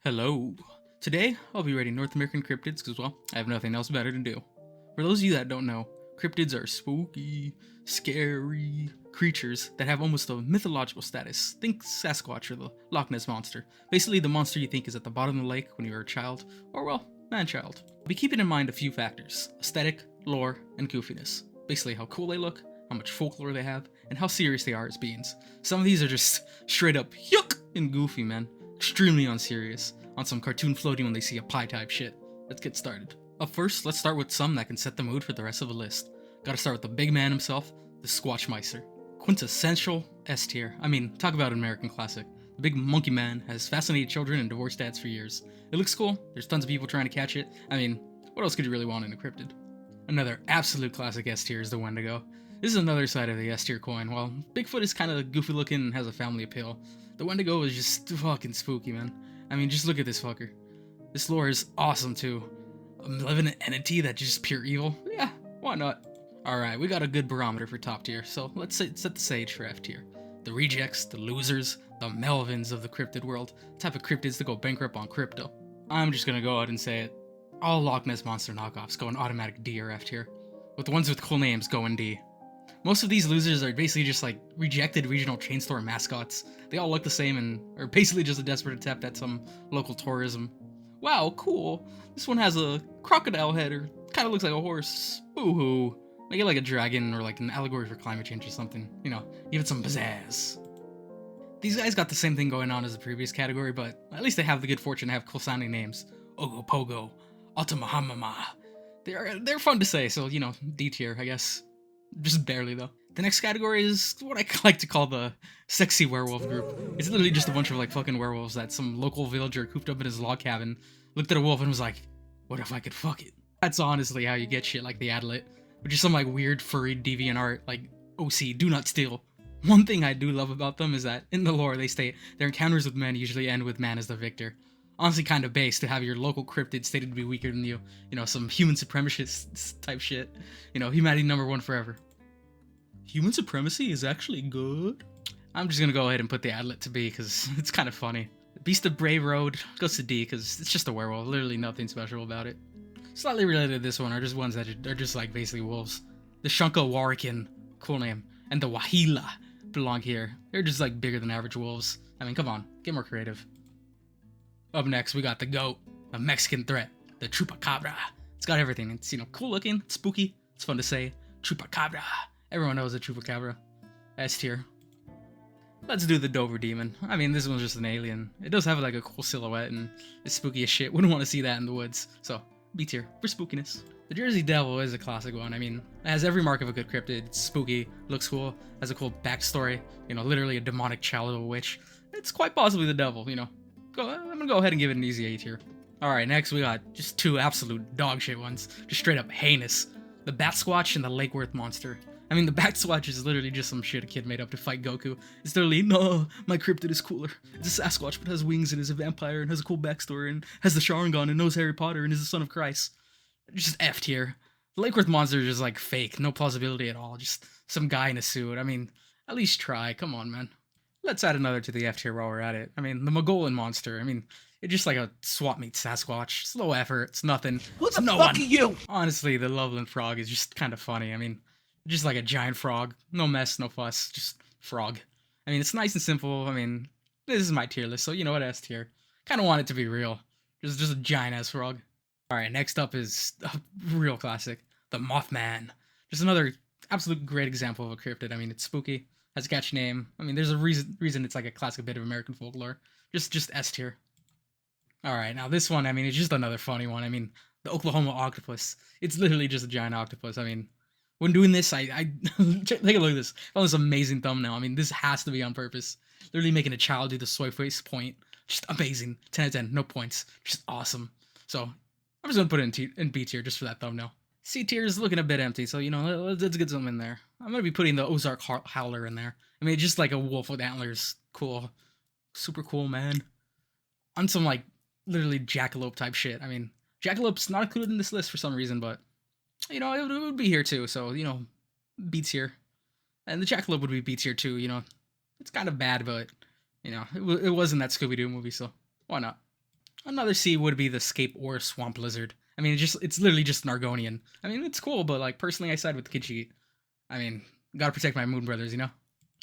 Hello. Today, I'll be rating North American cryptids because, well, I have nothing else better to do. For those of you that don't know, cryptids are spooky, scary creatures that have almost a mythological status. Think Sasquatch or the Loch Ness Monster. Basically, the monster you think is at the bottom of the lake when you were a child, or, well, man-child. I'll be keeping in mind a few factors: aesthetic, lore, and goofiness. Basically, how cool they look, how much folklore they have, and how serious they are as beings. Some of these are just straight up yuck and goofy, man. Extremely unserious, on some cartoon floating when they see a pie type shit. Let's get started. Up first, let's start with some that can set the mood for the rest of the list. Gotta start with the big man himself, the Squatchmeister. Quintessential S tier. I mean, talk about an American classic. The big monkey man has fascinated children and divorced dads for years. It looks cool, there's tons of people trying to catch it. I mean, what else could you really want in a cryptid? Another absolute classic S tier is the Wendigo. This is another side of the S tier coin. While Bigfoot is kind of goofy looking and has a family appeal, the Wendigo is just fucking spooky, man. I mean, just look at this fucker. This lore is awesome too. A malevolent entity that's just pure evil? Yeah, why not? Alright, we got a good barometer for top tier, so let's set the stage for F tier. The rejects, the losers, the Melvins of the cryptid world, type of cryptids that go bankrupt on crypto. I'm just gonna go out and say it. All Loch Ness Monster knockoffs go in automatic D or F tier, with the ones with cool names going D. Most of these losers are basically just like rejected regional chain store mascots. They all look the same and are basically just a desperate attempt at some local tourism. Wow, cool. This one has a crocodile head or kind of looks like a horse. Ooh-hoo. Make it like a dragon or like an allegory for climate change or something. You know, give it some pizzazz. These guys got the same thing going on as the previous category, but at least they have the good fortune to have cool sounding names. Ogopogo, Altamahamama. They're fun to say, so, you know, D tier, I guess. Just barely, though. The next category is what I like to call the sexy werewolf group. It's literally just a bunch of, like, fucking werewolves that some local villager cooped up in his log cabin looked at a wolf and was like, what if I could fuck it? That's honestly how you get shit like the Adlet, which is some, like, weird, furry, deviant art, like, OC, do not steal. One thing I do love about them is that, in the lore, they state their encounters with men usually end with man as the victor. Honestly kind of base to have your local cryptid stated to be weaker than you. You know, some human supremacist type shit. You know, humanity number one forever. Human supremacy is actually good? I'm just gonna go ahead and put the Adlet to B because it's kind of funny. Beast of Bray Road goes to D because it's just a werewolf. Literally nothing special about it. Slightly related to this one are just ones that are just like basically wolves. The Shunka Warikin, cool name, and the Wahila belong here. They're just like bigger than average wolves. I mean, come on, get more creative. Up next, we got the GOAT, a Mexican threat, the Chupacabra. It's got everything. It's, you know, cool looking, it's spooky, it's fun to say. Chupacabra. Everyone knows a Chupacabra. S tier. Let's do the Dover Demon. I mean, this one's just an alien. It does have like a cool silhouette and it's spooky as shit. Wouldn't want to see that in the woods. So, B tier for spookiness. The Jersey Devil is a classic one. I mean, it has every mark of a good cryptid. It's spooky, looks cool, has a cool backstory. You know, literally a demonic child of a witch. It's quite possibly the devil, you know. I'm gonna go ahead and give it an easy A tier. Alright, next we got just two absolute dog shit ones. Just straight up heinous. The Bat Squatch and the Lake Worth Monster. I mean, the Bat Squatch is literally just some shit a kid made up to fight Goku. It's literally, no, my cryptid is cooler. It's a Sasquatch but has wings and is a vampire and has a cool backstory and has the Sharingan and knows Harry Potter and is the son of Christ. Just F tier. The Lake Worth Monster is just like fake, no plausibility at all. Just some guy in a suit. I mean, at least try, come on, man. Let's add another to the F tier while we're at it. I mean, the Mogolan Monster. I mean, it's just like a swap meet Sasquatch. It's low effort. It's nothing. Who the no fuck one. are you? Honestly, the Loveland Frog is just kind of funny. I mean, just like a giant frog. No mess, no fuss. Just frog. I mean, it's nice and simple. I mean, this is my tier list, so you know what, S tier. Kind of want it to be real. Just a giant ass frog. Alright, next up is a real classic. The Mothman. Just another absolute great example of a cryptid. I mean, it's spooky. Has a catchy name. I mean, there's a reason it's like a classic bit of American folklore. Just S tier. Alright, now this one, I mean, it's just another funny one. I mean, the Oklahoma octopus. It's literally just a giant octopus. I mean, when doing this, I take a look at this. I found this amazing thumbnail. I mean, this has to be on purpose. Literally making a child do the soy face point. Just amazing. 10 out of 10, no points. Just awesome. So, I'm just gonna put it in B tier just for that thumbnail. C tier is looking a bit empty, so, you know, let's get something in there. I'm gonna be putting the Ozark Howler in there. I mean, just like a wolf with antlers. Cool. Super cool, man. On some, like, literally jackalope type shit. I mean, jackalope's not included in this list for some reason, but, you know, it would be here too, so, you know, B tier. And the jackalope would be B tier too, you know. It's kind of bad, but, you know, it was in that Scooby-Doo movie, so why not? Another C would be the Scape or Swamp Lizard. I mean, it's literally just an Argonian. I mean, it's cool, but like personally, I side with the Kidchi. I mean, gotta protect my Moon Brothers, you know.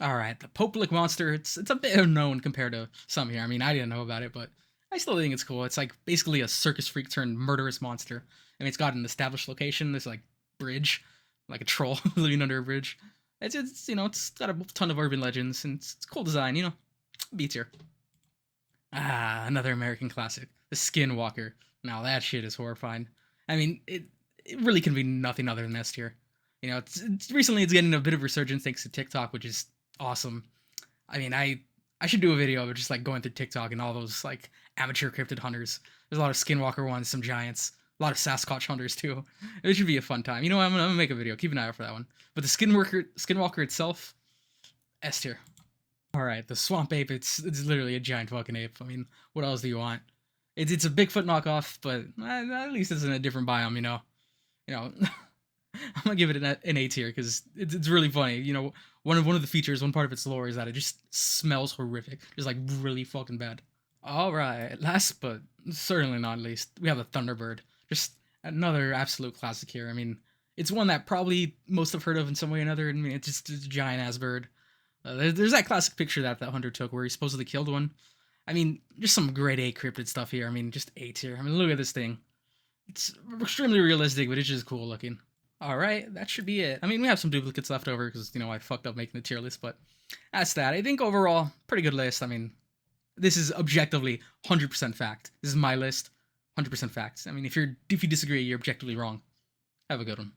All right, the Popelic monster. It's a bit unknown compared to some here. I mean, I didn't know about it, but I still think it's cool. It's like basically a circus freak turned murderous monster. I mean, it's got an established location. This like bridge, like a troll living under a bridge. It's you know it's got a ton of urban legends and it's cool design. You know, B tier. Ah, another American classic, the Skinwalker. Now that shit is horrifying. I mean, it really can be nothing other than S tier. You know, recently it's getting a bit of resurgence thanks to TikTok, which is awesome. I mean, I should do a video of just like going through TikTok and all those like amateur cryptid hunters. There's a lot of Skinwalker ones, some giants, a lot of Sasquatch hunters too. It should be a fun time. You know what? I'm gonna make a video. Keep an eye out for that one. But the Skinwalker itself, S tier. All right, the swamp ape. It's literally a giant fucking ape. I mean, what else do you want? It's a Bigfoot knockoff, but at least it's in a different biome. You know. I'm gonna give it an A tier because it's really funny. You know, one of the features, one part of its lore is that it just smells horrific, just like really fucking bad. All right, last but certainly not least, we have the Thunderbird. Just another absolute classic here. I mean, it's one that probably most have heard of in some way or another. I mean, it's a giant ass bird. There's that classic picture that hunter took where he supposedly killed one. I mean, just some grade A cryptid stuff here. I mean, just A tier. I mean, look at this thing. It's extremely realistic, but it's just cool looking. All right, that should be it. I mean, we have some duplicates left over because, you know, I fucked up making the tier list, but that's that. I think overall, pretty good list. I mean, this is objectively 100% fact. This is my list, 100% facts. I mean, if you disagree, you're objectively wrong. Have a good one.